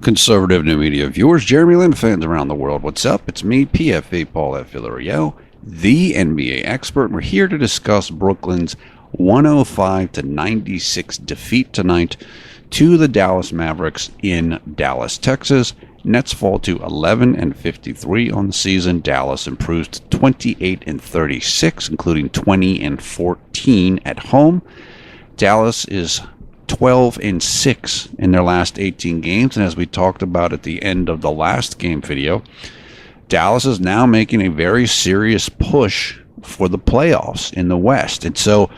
Conservative new media viewers, J-Lin fans around the world, what's up? It's me, PFA Paul F. Villarreal, the NBA expert. We're here to discuss Brooklyn's 105-96 defeat tonight to the Dallas Mavericks in Dallas, Texas. Nets fall to 11-53 on the season. Dallas improves to 28-36, including 20-14 at home. Dallas is 12-6 in their last 18 games, and as we talked about at the end of the last game video, Dallas is now making a very serious push for the playoffs in the West. And so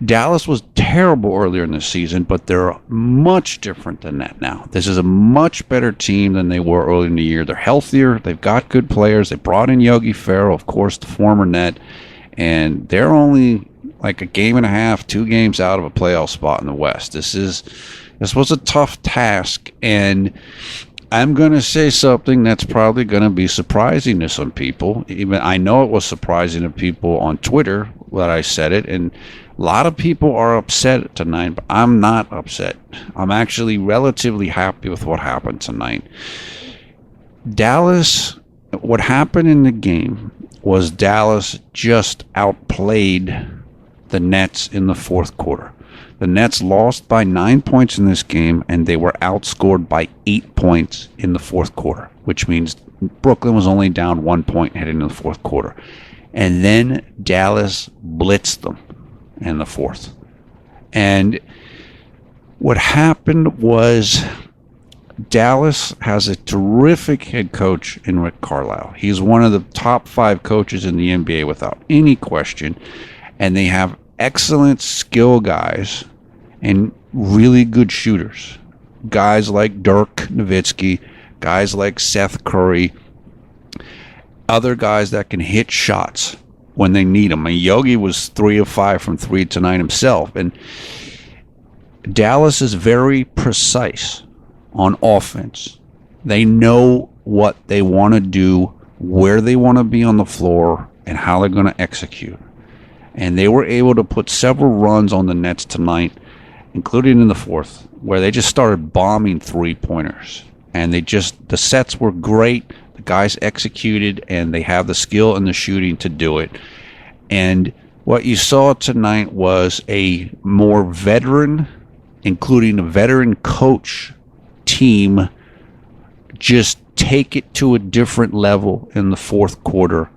Dallas was terrible earlier in the season, but they're much different than that now. This is a much better team than they were earlier in the year. They're healthier. They've got good players. They brought in Yogi Ferrell, of course, the former Net, and they're only like a game and a half, 2 games out of a playoff spot in the West. This was a tough task, and I'm going to say something that's probably going to be surprising to some people. Even I know it was surprising to people on Twitter that I said it, and a lot of people are upset tonight, but I'm not upset. I'm actually relatively happy with what happened tonight. Dallas, what happened in the game was Dallas just outplayed the Nets in the fourth quarter. The Nets lost by 9 points in this game, and they were outscored by 8 points in the fourth quarter, which means Brooklyn was only down 1 point heading into the fourth quarter. And then Dallas blitzed them in the fourth. And what happened was Dallas has a terrific head coach in Rick Carlisle. He's one of the top 5 coaches in the NBA without any question. And they have excellent skill guys and really good shooters. Guys like Dirk Nowitzki, guys like Seth Curry, other guys that can hit shots when they need them. I mean, Yogi was 3 of 5 from 3 tonight himself. And Dallas is very precise on offense. They know what they want to do, where they want to be on the floor, and how they're going to execute. And they were able to put several runs on the Nets tonight, including in the fourth, where they just started bombing 3-pointers. And the sets were great. The guys executed, and they have the skill and the shooting to do it. And what you saw tonight was a more veteran, including a veteran coach team, just take it to a different level in the fourth quarter.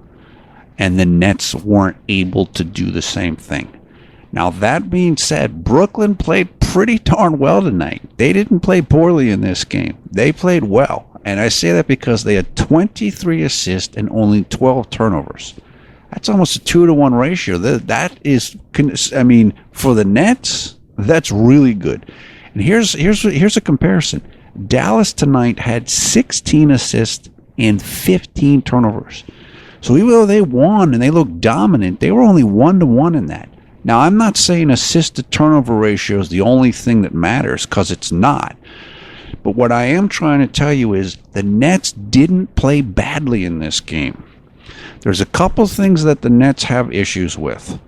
And the Nets weren't able to do the same thing. Now, that being said, Brooklyn played pretty darn well tonight. They didn't play poorly in this game. They played well. And I say that because they had 23 assists and only 12 turnovers. That's almost a 2-to-1 ratio. That is, I mean, for the Nets, that's really good. And here's a comparison. Dallas tonight had 16 assists and 15 turnovers. So even though they won and they looked dominant, they were only 1-to-1 in that. Now, I'm not saying assist-to-turnover ratio is the only thing that matters, because it's not. But what I am trying to tell you is the Nets didn't play badly in this game. There's a couple things that the Nets have issues with.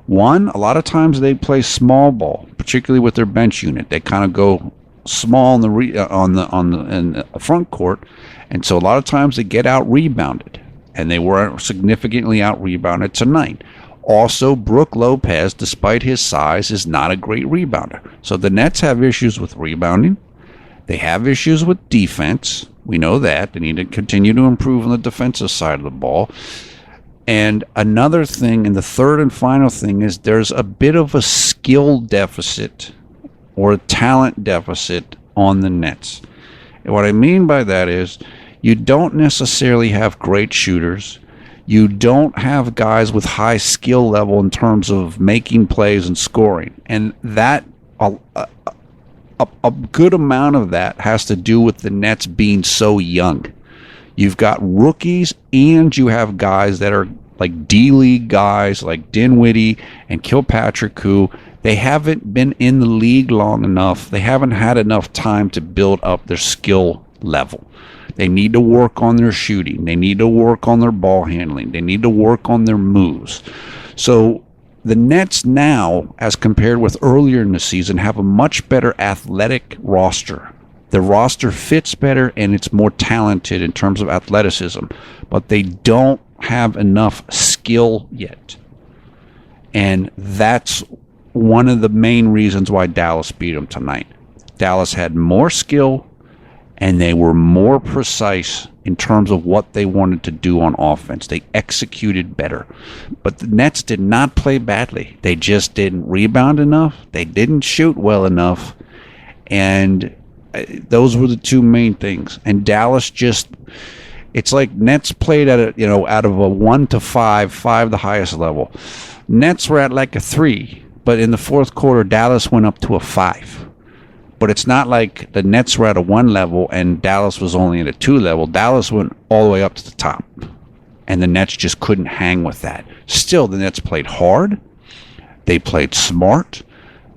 One, a lot of times they play small ball, particularly with their bench unit. They kind of go small in the front court, and so a lot of times they get out-rebounded. And they were significantly out-rebounded tonight. Also, Brook Lopez, despite his size, is not a great rebounder. So the Nets have issues with rebounding. They have issues with defense. We know that. They need to continue to improve on the defensive side of the ball. And another thing, and the third and final thing, is there's a bit of a skill deficit or a talent deficit on the Nets. And what I mean by that is, you don't necessarily have great shooters. You don't have guys with high skill level in terms of making plays and scoring. And that a good amount of that has to do with the Nets being so young. You've got rookies, and you have guys that are like D-League guys like Dinwiddie and Kilpatrick, who they haven't been in the league long enough. They haven't had enough time to build up their skill level. They need to work on their shooting. They need to work on their ball handling. They need to work on their moves. So the Nets now, as compared with earlier in the season, have a much better athletic roster The roster fits better and it's more talented in terms of athleticism, but they don't have enough skill yet. And that's one of the main reasons why Dallas beat them tonight. Dallas had more skill and they were more precise in terms of what they wanted to do on offense. They executed better. But the Nets did not play badly. They just didn't rebound enough. They didn't shoot well enough. And those were the two main things. And Dallas just, it's like Nets played at out of a 1 to 5 the highest level. Nets were at like a 3, but in the fourth quarter, Dallas went up to a 5. But it's not like the Nets were at a 1 level and Dallas was only at a 2 level. Dallas went all the way up to the top. And the Nets just couldn't hang with that. Still, the Nets played hard. They played smart.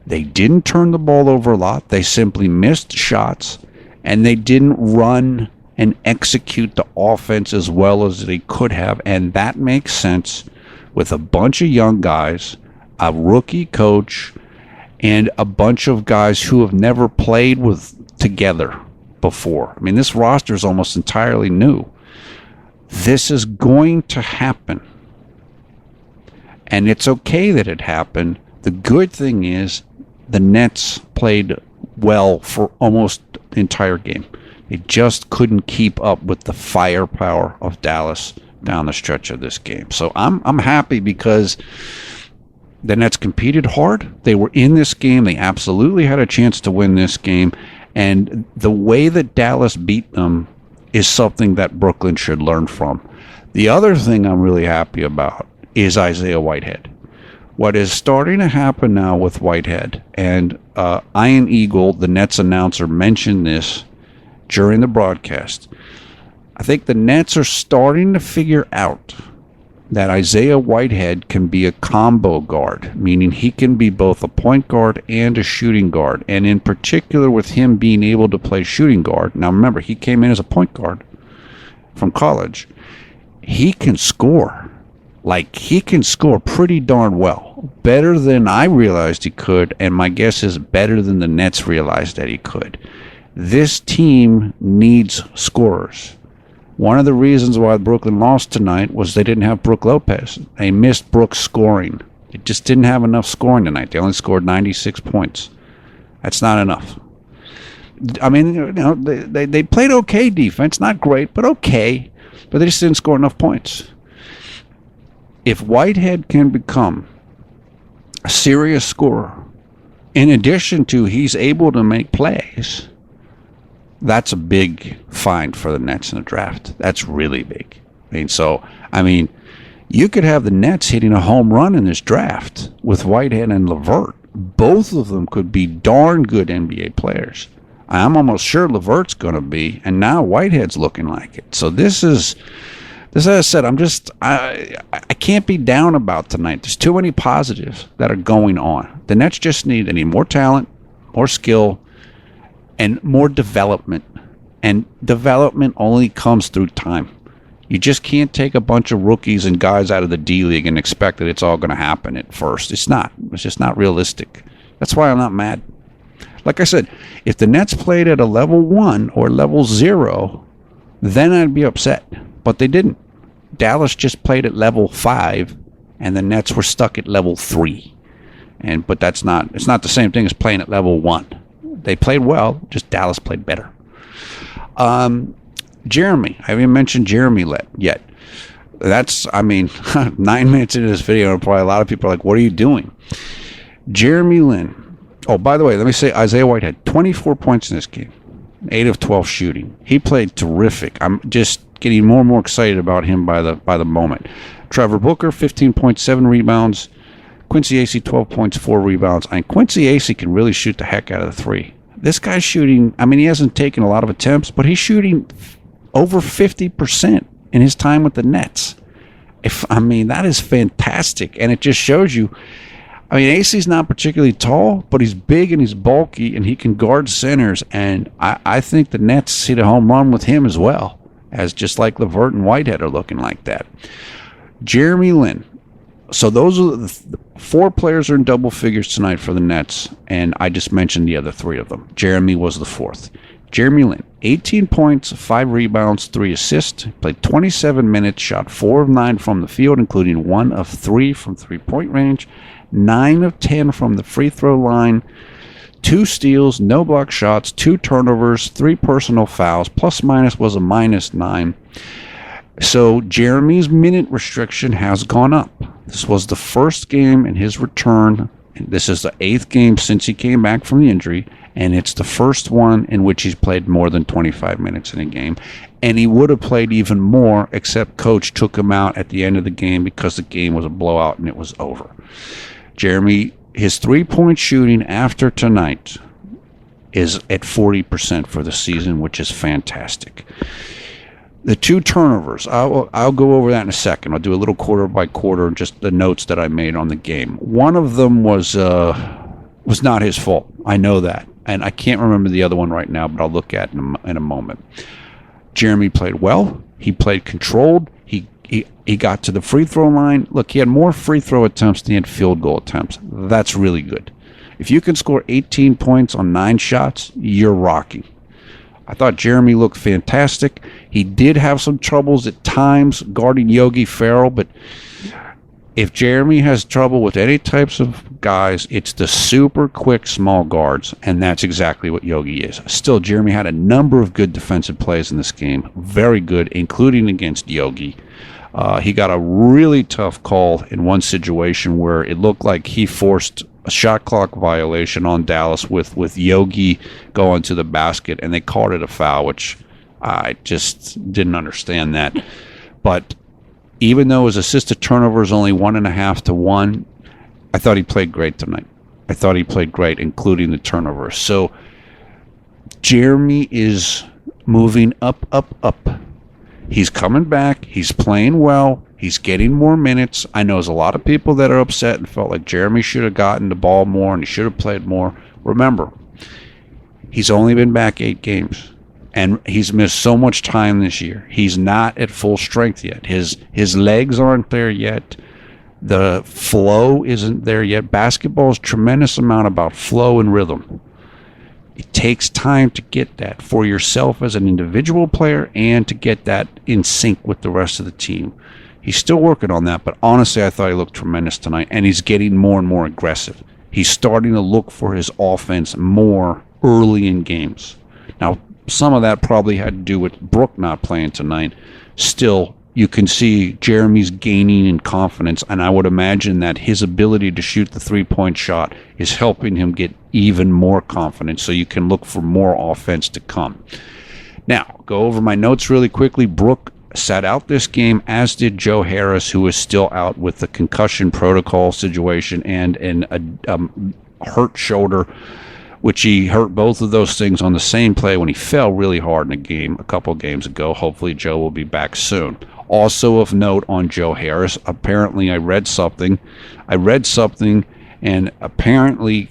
They didn't turn the ball over a lot. They simply missed shots. And they didn't run and execute the offense as well as they could have. And that makes sense with a bunch of young guys, a rookie coach, and a bunch of guys who have never played together before. I mean, this roster is almost entirely new. This is going to happen. And it's okay that it happened. The good thing is the Nets played well for almost the entire game. They just couldn't keep up with the firepower of Dallas down the stretch of this game. So I'm happy because the Nets competed hard. They were in this game. They absolutely had a chance to win this game. And the way that Dallas beat them is something that Brooklyn should learn from. The other thing I'm really happy about is Isaiah Whitehead. What is starting to happen now with Whitehead, and Ian Eagle, the Nets announcer, mentioned this during the broadcast. I think the Nets are starting to figure out that Isaiah Whitehead can be a combo guard, meaning he can be both a point guard and a shooting guard. And in particular with him being able to play shooting guard. Now remember, he came in as a point guard from college. He can score. Like, he can score pretty darn well. Better than I realized he could, and my guess is better than the Nets realized that he could. This team needs scorers. One of the reasons why Brooklyn lost tonight was they didn't have Brook Lopez. They missed Brook's scoring. They just didn't have enough scoring tonight. They only scored 96 points. That's not enough. I mean, they played okay defense. Not great, but okay. But they just didn't score enough points. If Whitehead can become a serious scorer, in addition to he's able to make plays, that's a big find for the Nets in the draft. That's really big. I mean, you could have the Nets hitting a home run in this draft with Whitehead and LeVert. Both of them could be darn good NBA players. I'm almost sure LeVert's going to be, and now Whitehead's looking like it. So this, as I said, I can't be down about tonight. There's too many positives that are going on. The Nets just need more talent, more skill, and more development. And development only comes through time. You just can't take a bunch of rookies and guys out of the D-League and expect that it's all going to happen at first. It's not. It's just not realistic. That's why I'm not mad. Like I said, if the Nets played at a level 1 or level 0, then I'd be upset. But they didn't. Dallas just played at level 5, and the Nets were stuck at level 3. But it's not the same thing as playing at level 1. They played well, just Dallas played better. Jeremy, I haven't even mentioned Jeremy yet. That's, 9 minutes into this video, probably a lot of people are like, what are you doing? JLin. Oh, by the way, let me say Isaiah Whitehead, 24 points in this game, 8 of 12 shooting. He played terrific. I'm just getting more and more excited about him by the moment. Trevor Booker, 15.7 rebounds. Quincy Acey, 12 points, 4 rebounds. And Quincy Acey can really shoot the heck out of the 3. This guy's shooting, he hasn't taken a lot of attempts, but he's shooting over 50% in his time with the Nets. That is fantastic. And it just shows you, Acey's not particularly tall, but he's big and he's bulky and he can guard centers. And I think the Nets hit a home run with him as well, as just like LeVert and Whitehead are looking like that. JLin. So those are the 4 players are in double figures tonight for the Nets, and I just mentioned the other 3 of them. Jeremy was the 4th. JLin, 18 points, 5 rebounds, 3 assists. Played 27 minutes, shot 4 of 9 from the field, including 1 of 3 from three-point range, 9 of 10 from the free throw line, 2 steals, no block shots, 2 turnovers, 3 personal fouls. Plus minus was a -9. So Jeremy's minute restriction has gone up. This was the first game in his return. This is the 8th game since he came back from the injury, and it's the first one in which he's played more than 25 minutes in a game. And he would have played even more, except coach took him out at the end of the game because the game was a blowout and it was over. Jeremy, his three-point shooting after tonight is at 40% for the season, which is fantastic. The 2 turnovers, I'll go over that in a second. I'll do a little quarter by quarter, just the notes that I made on the game. One of them was not his fault. I know that. And I can't remember the other one right now, but I'll look at it in a moment. Jeremy played well. He played controlled. He got to the free throw line. Look, he had more free throw attempts than he had field goal attempts. That's really good. If you can score 18 points on 9 shots, you're rocking. I thought Jeremy looked fantastic. He did have some troubles at times guarding Yogi Ferrell, but if Jeremy has trouble with any types of guys, it's the super quick small guards, and that's exactly what Yogi is. Still, Jeremy had a number of good defensive plays in this game, very good, including against Yogi. He got a really tough call in one situation where it looked like he forced a shot clock violation on Dallas with Yogi going to the basket, and they called it a foul, which I just didn't understand that. But even though his assisted turnover is only 1.5 to 1, I thought he played great tonight. I thought he played great, including the turnovers. So Jeremy is moving up, up, up. He's coming back. He's playing well. He's getting more minutes. I know there's a lot of people that are upset and felt like Jeremy should have gotten the ball more and he should have played more. Remember, he's only been back 8 games, and he's missed so much time this year. He's not at full strength yet. His legs aren't there yet. The flow isn't there yet. Basketball is a tremendous amount about flow and rhythm. It takes time to get that for yourself as an individual player and to get that in sync with the rest of the team. He's still working on that, but honestly, I thought he looked tremendous tonight, and he's getting more and more aggressive. He's starting to look for his offense more early in games. Now, some of that probably had to do with Brook not playing tonight. Still, you can see Jeremy's gaining in confidence, and I would imagine that his ability to shoot the three-point shot is helping him get even more confidence, so you can look for more offense to come. Now, go over my notes really quickly. Brook sat out this game, as did Joe Harris, who is still out with the concussion protocol situation and a hurt shoulder, which he hurt both of those things on the same play when he fell really hard in a game a couple games ago. Hopefully Joe will be back soon. Also of note on Joe Harris, apparently I read something, and apparently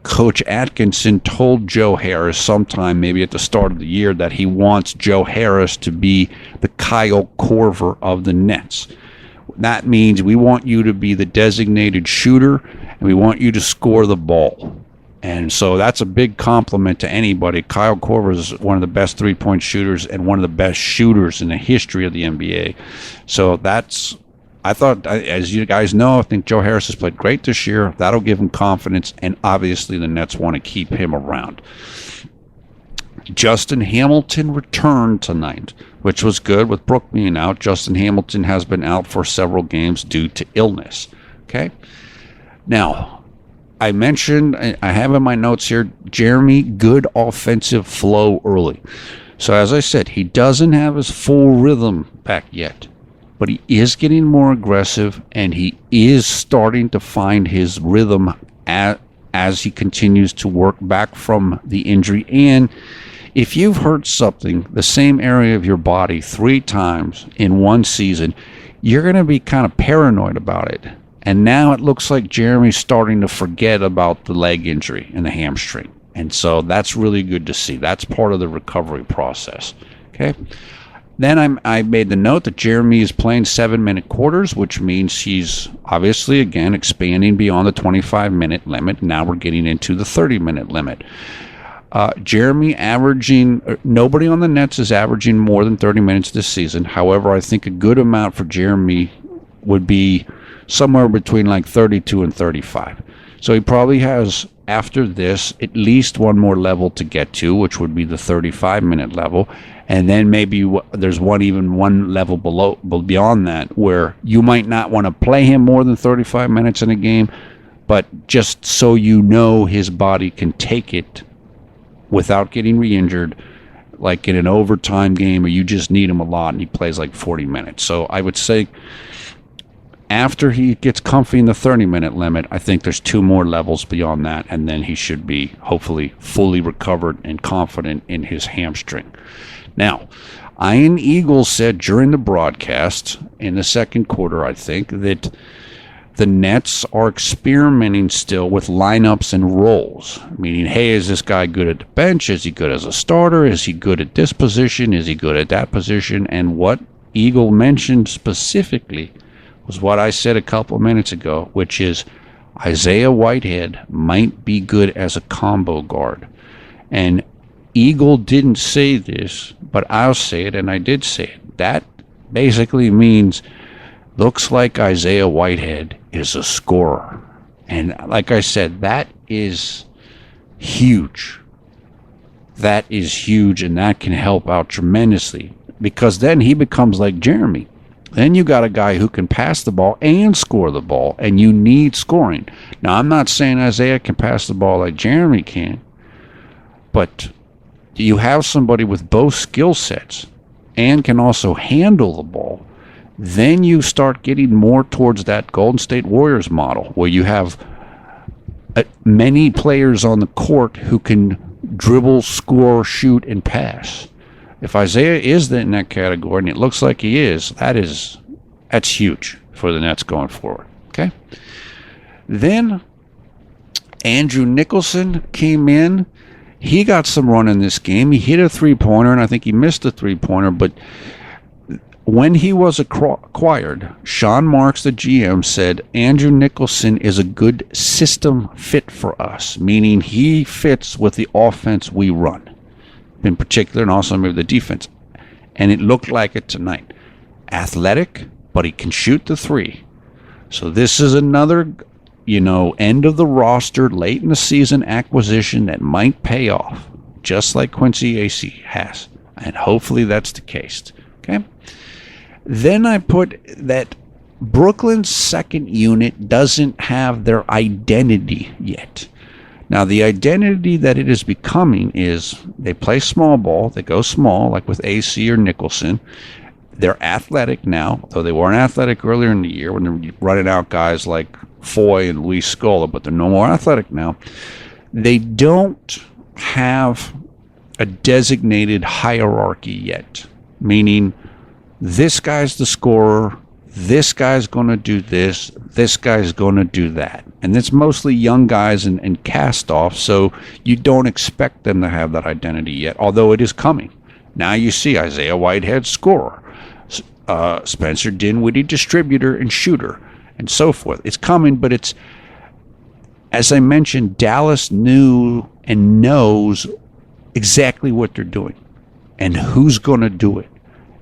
Coach Atkinson told Joe Harris sometime, maybe at the start of the year, that he wants Joe Harris to be the Kyle Korver of the Nets. That means we want you to be the designated shooter, and we want you to score the ball. And so that's a big compliment to anybody. Kyle Korver is one of the best three-point shooters and one of the best shooters in the history of the NBA. So I thought, as you guys know, I think Joe Harris has played great this year. That'll give him confidence, and obviously the Nets want to keep him around. Justin Hamilton returned tonight, which was good with Brook being out. Justin Hamilton has been out for several games due to illness. Okay? Now, I mentioned, I have in my notes here, Jeremy, good offensive flow early. So as I said, he doesn't have his full rhythm back yet, but he is getting more aggressive, and he is starting to find his rhythm as he continues to work back from the injury. And if you've hurt something, the same area of your body 3 times in one season, you're going to be kind of paranoid about it. And now it looks like Jeremy's starting to forget about the leg injury and the hamstring. And so that's really good to see. That's part of the recovery process. Okay. Then I made the note that Jeremy is playing 7-minute quarters, which means he's obviously, again, expanding beyond the 25-minute limit. Now we're getting into the 30-minute limit. Jeremy nobody on the Nets is averaging more than 30 minutes this season. However, I think a good amount for Jeremy would be somewhere between like 32 and 35. So he probably has, after this, at least one more level to get to, which would be the 35-minute level. And then maybe there's one level beyond that where you might not want to play him more than 35 minutes in a game, but just so you know his body can take it without getting re-injured, like in an overtime game, or you just need him a lot and he plays like 40 minutes. So I would say after he gets comfy in the 30-minute limit, I think there's 2 more levels beyond that, and then he should be hopefully fully recovered and confident in his hamstring. Now, Ian Eagle said during the broadcast in the second quarter, I think, that the Nets are experimenting still with lineups and roles, meaning, hey, is this guy good at the bench? Is he good as a starter? Is he good at this position? Is he good at that position? And what Eagle mentioned specifically was what I said a couple of minutes ago, which is Isaiah Whitehead might be good as a combo guard. And Eagle didn't say this, but I'll say it, and I did say it. That basically means looks like Isaiah Whitehead is a scorer. And like I said, that is huge. That is huge, and that can help out tremendously, because then he becomes like Jeremy. Then you got a guy who can pass the ball and score the ball, and you need scoring. Now, I'm not saying Isaiah can pass the ball like Jeremy can, but you have somebody with both skill sets and can also handle the ball. Then you start getting more towards that Golden State Warriors model, where you have many players on the court who can dribble, score, shoot, and pass. If Isaiah is in that category, and it looks like he is, that's huge for the Nets going forward. Okay. Then Andrew Nicholson came in. He got some run in this game. He hit a three-pointer, and I think he missed a three-pointer, but when he was acquired, Sean Marks, the GM, said Andrew Nicholson is a good system fit for us, meaning he fits with the offense we run, in particular, and also maybe the defense. And it looked like it tonight. Athletic, but he can shoot the three. So this is another, end of the roster, late in the season acquisition that might pay off, just like Quincy AC has. And hopefully that's the case. Okay? Then I put that Brooklyn's second unit doesn't have their identity yet. Now, the identity that it is becoming is they play small ball. They go small, like with AC or Nicholson. They're athletic now, though they weren't athletic earlier in the year when they were running out guys like Foy and Luis Scola, but they're no more athletic now. They don't have a designated hierarchy yet, meaning this guy's the scorer, this guy's going to do this guy's going to do that. And it's mostly young guys and cast-off, so you don't expect them to have that identity yet, although it is coming. Now you see Isaiah Whitehead, scorer, Spencer Dinwiddie, distributor and shooter, and so forth. It's coming, but it's, as I mentioned, Dallas knew and knows exactly what they're doing and who's going to do it.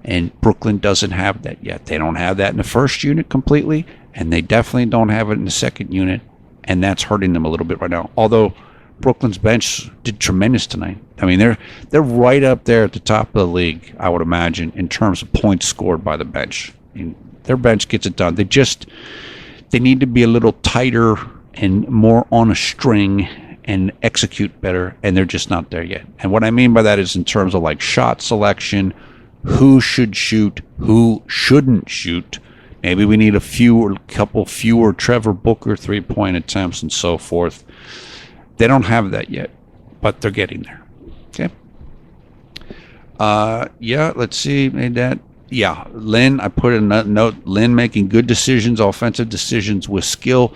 And Brooklyn doesn't have that yet. They don't have that in the first unit completely, and they definitely don't have it in the second unit, and that's hurting them a little bit right now. Although Brooklyn's bench did tremendous tonight. I mean, they're right up there at the top of the league, I would imagine, in terms of points scored by the bench. I mean, their bench gets it done. They need to be a little tighter and more on a string and execute better, and they're just not there yet. And what I mean by that is in terms of like shot selection, who should shoot, who shouldn't shoot. Maybe we need a couple fewer Trevor Booker three-point attempts and so forth. They don't have that yet, but they're getting there. Okay. Let's see. Made that. Yeah, Lin, I put in a note, Lin making good decisions, offensive decisions with skill.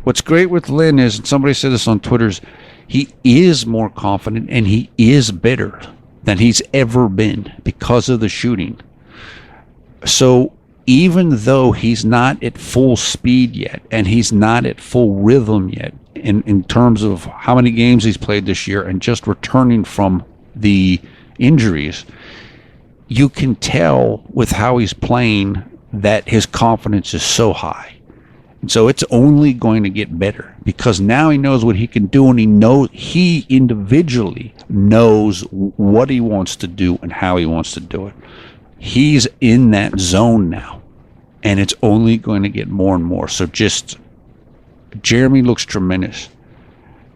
What's great with Lin is, and somebody said this on Twitter, is he is more confident and he is better than he's ever been because of the shooting. So even though he's not at full speed yet and he's not at full rhythm yet, in terms of how many games he's played this year and just returning from the injuries, you can tell with how he's playing that his confidence is so high. And so it's only going to get better because now he knows what he can do, and he individually knows what he wants to do and how he wants to do it. He's in that zone now, and it's only going to get more and more. So just Jeremy looks tremendous.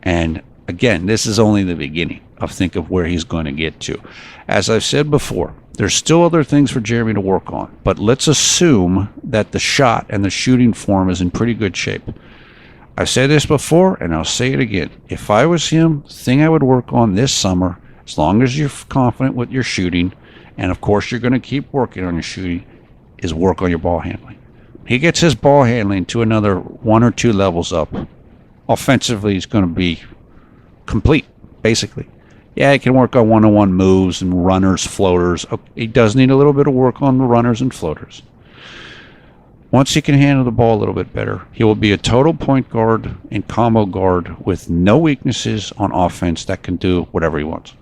And again, this is only the beginning of where he's going to get to. As I've said before, there's still other things for Jeremy to work on, but let's assume that the shot and the shooting form is in pretty good shape. I've said this before, and I'll say it again. If I was him, the thing I would work on this summer, as long as you're confident with your shooting, and of course you're going to keep working on your shooting, is work on your ball handling. He gets his ball handling to another 1 or 2 levels up. Offensively, he's going to be complete, basically. Yeah, he can work on one-on-one moves and runners, floaters. He does need a little bit of work on the runners and floaters. Once he can handle the ball a little bit better, he will be a total point guard and combo guard with no weaknesses on offense that can do whatever he wants.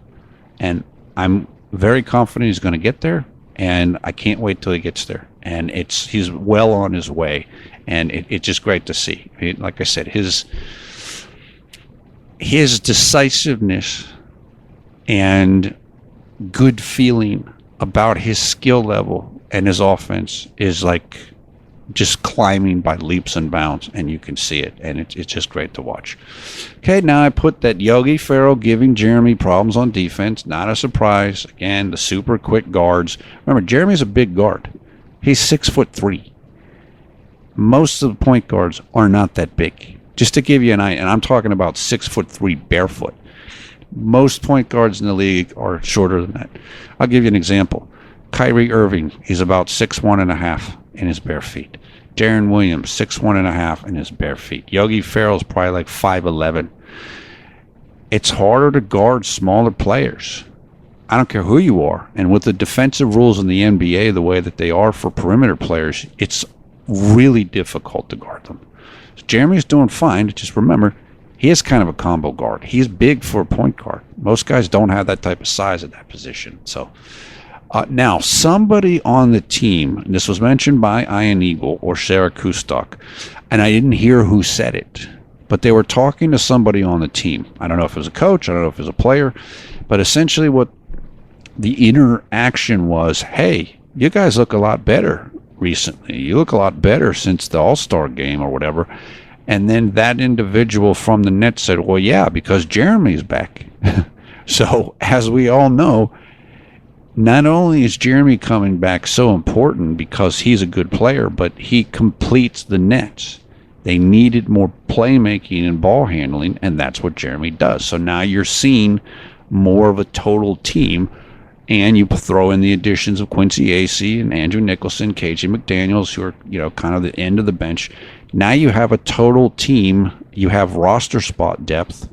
And I'm very confident he's going to get there, and I can't wait till he gets there. And he's well on his way, and it's just great to see. Like I said, his decisiveness and good feeling about his skill level and his offense is like just climbing by leaps and bounds, and you can see it, and it's just great to watch. Okay, now I put that Yogi Ferrell giving Jeremy problems on defense. Not a surprise. Again, the super quick guards. Remember, Jeremy's a big guard. He's 6'3". Most of the point guards are not that big. Just to give you an idea, and I'm talking about 6'3" barefoot. Most point guards in the league are shorter than that. I'll give you an example. Kyrie Irving, he's about 6'1.5" in his bare feet. Darren Williams, 6'1.5" in his bare feet. Yogi Ferrell's probably like 5'11". It's harder to guard smaller players. I don't care who you are. And with the defensive rules in the NBA the way that they are for perimeter players, it's really difficult to guard them. So Jeremy's doing fine. Just remember, he is kind of a combo guard. He's big for a point guard. Most guys don't have that type of size at that position. So now, somebody on the team, and this was mentioned by Ian Eagle or Sarah Kustok, and I didn't hear who said it, but they were talking to somebody on the team. I don't know if it was a coach, I don't know if it was a player, but essentially what the interaction was, hey, you guys look a lot better recently. You look a lot better since the All-Star game or whatever. And then that individual from the Nets said, well, yeah, because Jeremy's back. So, as we all know, not only is Jeremy coming back so important because he's a good player, but he completes the Nets. They needed more playmaking and ball handling, and that's what Jeremy does. So now you're seeing more of a total team, and you throw in the additions of Quincy Acee and Andrew Nicholson, KJ McDaniels, who are, kind of the end of the bench. Now you have a total team. You have roster spot depth.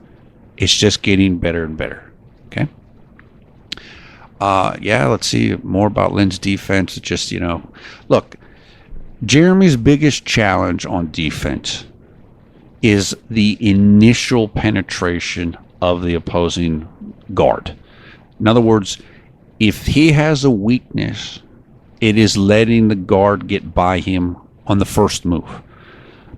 It's just getting better and better. Okay? Let's see more about Lin's defense. It's just, look, Jeremy's biggest challenge on defense is the initial penetration of the opposing guard. In other words, if he has a weakness, it is letting the guard get by him on the first move.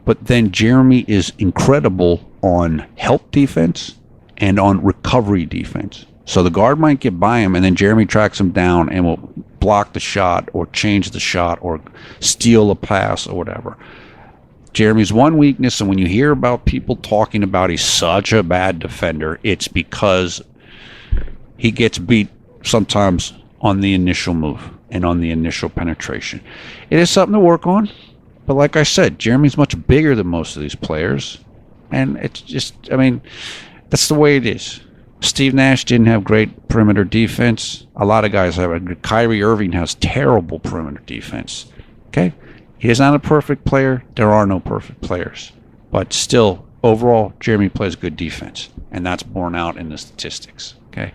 But then Jeremy is incredible on help defense and on recovery defense. So the guard might get by him, and then Jeremy tracks him down and will block the shot or change the shot or steal a pass or whatever. Jeremy's one weakness, and when you hear about people talking about he's such a bad defender, it's because he gets beat sometimes on the initial move and on the initial penetration. It is something to work on, but like I said, Jeremy's much bigger than most of these players, and it's just, that's the way it is. Steve Nash didn't have great perimeter defense. A lot of guys have it. Kyrie Irving has terrible perimeter defense. Okay? He is not a perfect player. There are no perfect players. But still, overall, Jeremy plays good defense. And that's borne out in the statistics. Okay?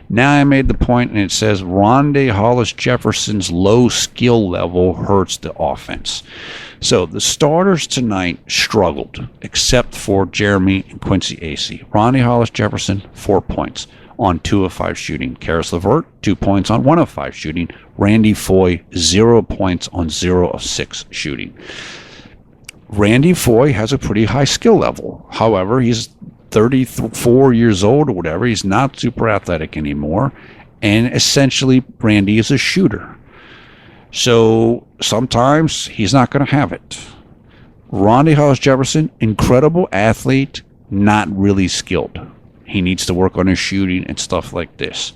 Now I made the point, and it says Rondae Hollis-Jefferson's low skill level hurts the offense. So the starters tonight struggled, except for Jeremy and Quincy Acey. Rondae Hollis-Jefferson, 4 points on 2 of 5 shooting. Karis LeVert, 2 points on 1 of 5 shooting. Randy Foye, 0 points on 0 of 6 shooting. Randy Foye has a pretty high skill level. However, he's 34 years old or whatever. He's not super athletic anymore. And essentially, Randy is a shooter. So sometimes he's not going to have it. Rondae Hollis-Jefferson, incredible athlete, not really skilled. He needs to work on his shooting and stuff like this.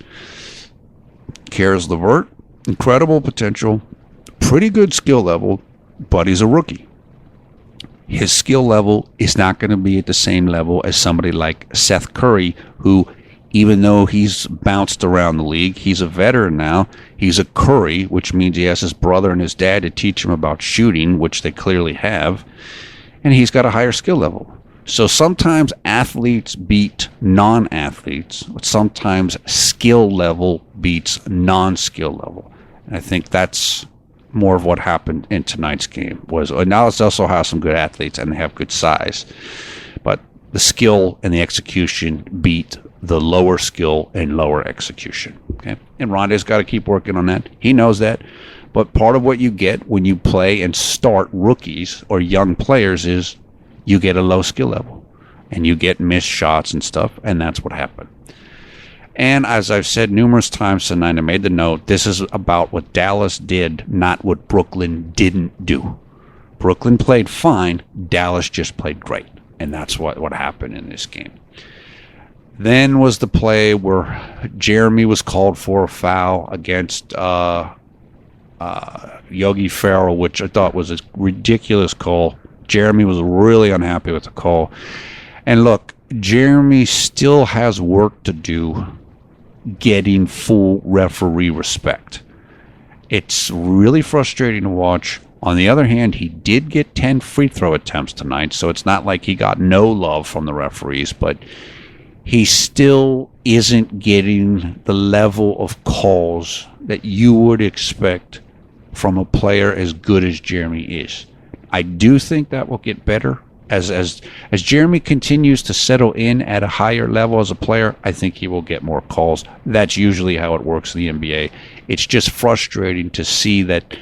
Karis LeVert, incredible potential, pretty good skill level, but he's a rookie. His skill level is not going to be at the same level as somebody like Seth Curry, who, even though he's bounced around the league, he's a veteran now. He's a Curry, which means he has his brother and his dad to teach him about shooting, which they clearly have, and he's got a higher skill level. So sometimes athletes beat non-athletes, but sometimes skill level beats non-skill level. And I think that's more of what happened in tonight's game. Now it also has some good athletes and they have good size, but the skill and the execution beat the lower skill and lower execution. Okay, and Rondae's got to keep working on that. He knows that. But part of what you get when you play and start rookies or young players is you get a low skill level and you get missed shots and stuff, and that's what happened. And as I've said numerous times tonight, I made the note, this is about what Dallas did, not what Brooklyn didn't do. Brooklyn played fine, Dallas just played great, and that's what happened in this game. Then was the play where Jeremy was called for a foul against Yogi Ferrell, which I thought was a ridiculous call. Jeremy was really unhappy with the call. And look, Jeremy still has work to do getting full referee respect. It's really frustrating to watch. On the other hand, he did get 10 free throw attempts tonight, so it's not like he got no love from the referees, but he still isn't getting the level of calls that you would expect from a player as good as Jeremy is. I do think that will get better. As Jeremy continues to settle in at a higher level as a player, I think he will get more calls. That's usually how it works in the NBA. It's just frustrating to see that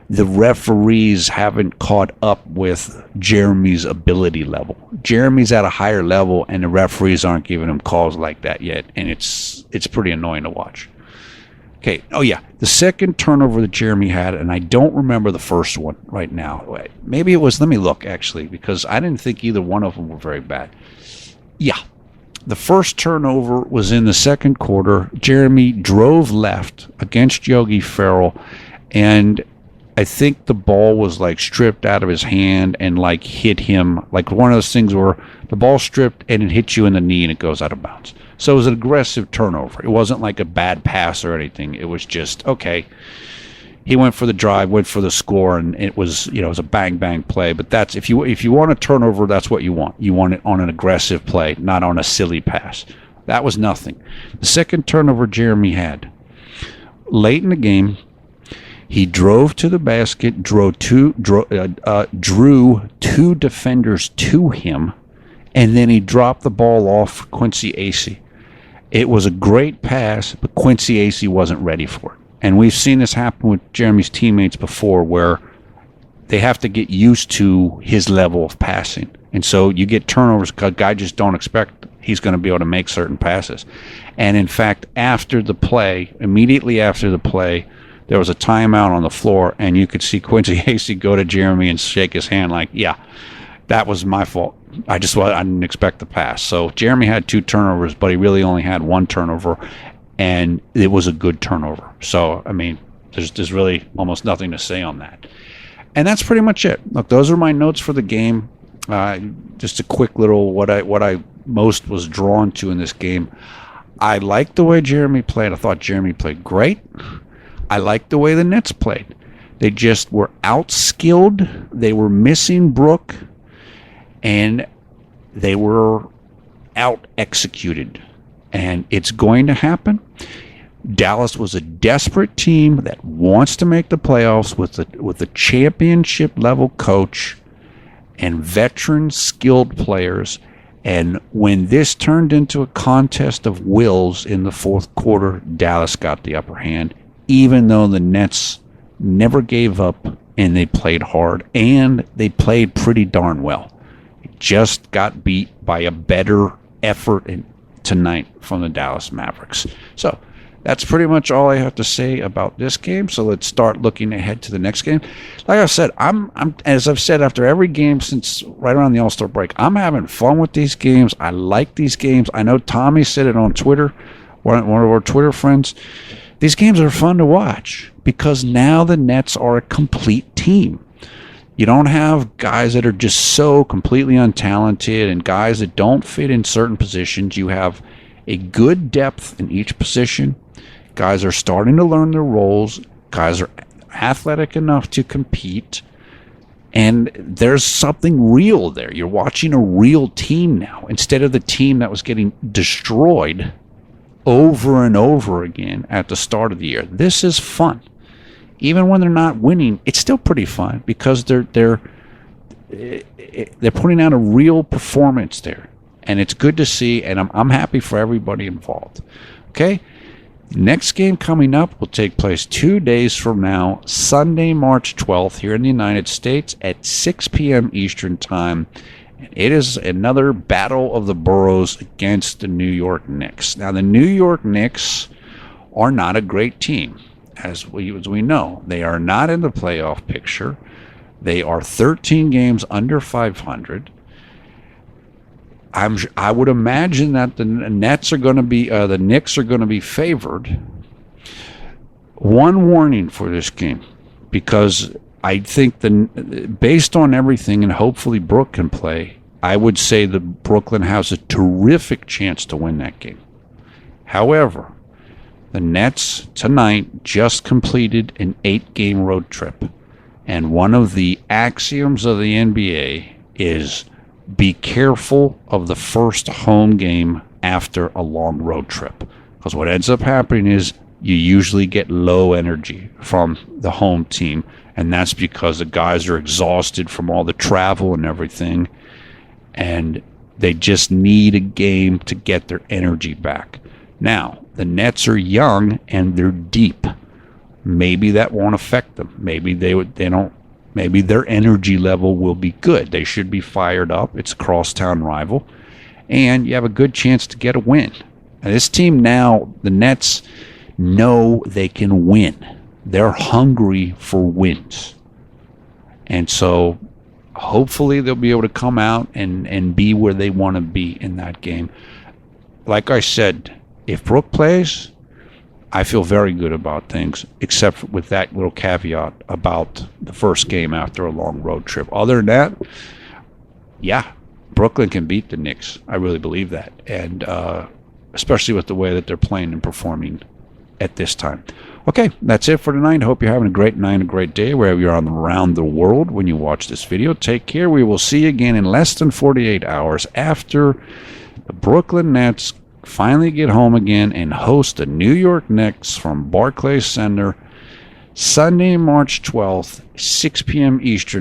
the referees haven't caught up with Jeremy's ability level. Jeremy's at a higher level, and the referees aren't giving him calls like that yet, and it's pretty annoying to watch. Okay, oh yeah, the second turnover that Jeremy had, and I don't remember the first one right now. Maybe it was, let me look actually, because I didn't think either one of them were very bad. Yeah, the first turnover was in the second quarter. Jeremy drove left against Yogi Ferrell, and I think the ball was like stripped out of his hand and like hit him, like one of those things where the ball stripped and it hits you in the knee and it goes out of bounds. So it was an aggressive turnover. It wasn't like a bad pass or anything. It was just, okay, he went for the drive, went for the score, and it was, it was a bang play. But that's, if you want a turnover, that's what you want. You want it on an aggressive play, not on a silly pass. That was nothing. The second turnover Jeremy had, late in the game, he drove to the basket, drew two defenders to him, and then he dropped the ball off Quincy Acey. It was a great pass, but Quincy Acey wasn't ready for it. And we've seen this happen with Jeremy's teammates before, where they have to get used to his level of passing. And so you get turnovers because guys just don't expect he's going to be able to make certain passes. And in fact, after the play, immediately after the play, there was a timeout on the floor, and you could see Quincy Acey go to Jeremy and shake his hand like, yeah, that was my fault. I didn't expect the pass. So Jeremy had 2 turnovers, but he really only had 1 turnover, and it was a good turnover. So, I mean, there's really almost nothing to say on that. And that's pretty much it. Look, those are my notes for the game. Just a quick little what I most was drawn to in this game. I liked the way Jeremy played. I thought Jeremy played great. I liked the way the Nets played. They just were outskilled. They were missing Brook, and they were out-executed. and it's going to happen. Dallas was a desperate team that wants to make the playoffs with a championship level coach and veteran skilled players. And when this turned into a contest of wills in the fourth quarter, Dallas got the upper hand, even though the Nets never gave up and they played hard and they played pretty darn well. It just got beat by a better effort tonight from the Dallas Mavericks. So that's pretty much all I have to say about this game. So let's start looking ahead to the next game. Like I said, I'm as I've said after every game since right around the All-Star break, I'm having fun with these games. I like these games. I know Tommy said it on Twitter, one of our Twitter friends. These games are fun to watch because now the Nets are a complete team. You don't have guys that are just so completely untalented and guys that don't fit in certain positions. You have a good depth in each position. Guys are starting to learn their roles. Guys are athletic enough to compete. And there's something real there. You're watching a real team now instead of the team that was getting destroyed over and over again at the start of the year. This is fun. Even when they're not winning, it's still pretty fun because they're putting out a real performance there. And it's good to see, and I'm happy for everybody involved. Okay? Next game coming up will take place 2 days from now, Sunday, March 12th, here in the United States at 6 p.m. Eastern Time. It is another battle of the boroughs against the New York Knicks. Now, the New York Knicks are not a great team, as we know. They are not in the playoff picture. They are 13 games under 500. I would imagine that the Knicks are going to be favored. One warning for this game, because I think based on everything, and hopefully Brook can play, I would say that Brooklyn has a terrific chance to win that game. However, the Nets tonight just completed an 8-game road trip, and one of the axioms of the NBA is be careful of the first home game after a long road trip, because what ends up happening is you usually get low energy from the home team, and that's because the guys are exhausted from all the travel and everything, and they just need a game to get their energy back. Now, the Nets are young and they're deep. Maybe that won't affect them. Maybe maybe their energy level will be good. They should be fired up. It's a crosstown rival, and you have a good chance to get a win. And this team now, the Nets, know they can win. They're hungry for wins. And so hopefully they'll be able to come out and be where they want to be in that game. Like I said, if Brook plays, I feel very good about things, except with that little caveat about the first game after a long road trip. Other than that, yeah, Brooklyn can beat the Knicks. I really believe that, and especially with the way that they're playing and performing at this time. Okay, that's it for tonight. I hope you're having a great night, a great day, wherever you're around the world when you watch this video. Take care. We will see you again in less than 48 hours after the Brooklyn Nets finally get home again and host the New York Knicks from Barclays Center Sunday, March 12th, 6 p.m. Eastern.